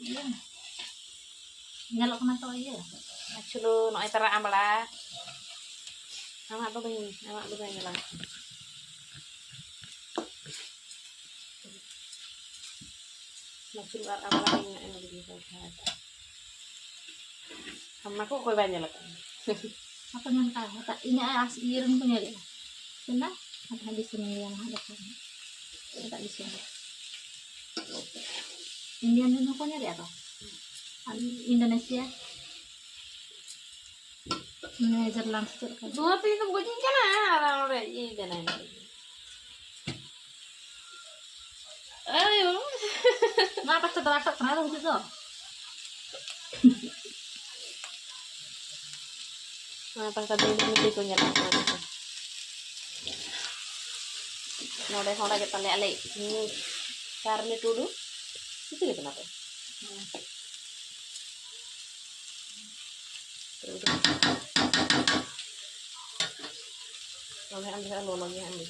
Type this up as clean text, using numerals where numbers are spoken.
Iya. Nyalok kena to iya. Actually, no itara ambala. Amak tuh pengen, amak tuh pengen lah. Actually, ambala pengen begitu saja. Amak kok kau banyak lah. Apa yang kata ini asirin punya dia. Benar? Ada di sini yang ada kan. Tidak di sini. Indian itu punya dia atau? Indonesia. Netherlands itu kan. Dua tuh itu gue kan orang udah ini dan ini. Ayo. Ngapa terasa kenapa gitu? Nah, pas tadi ini punya lah. Nah, udah kita lihat ini karena dulu itu kenapa? Terus. Ambil lolongnya ambil.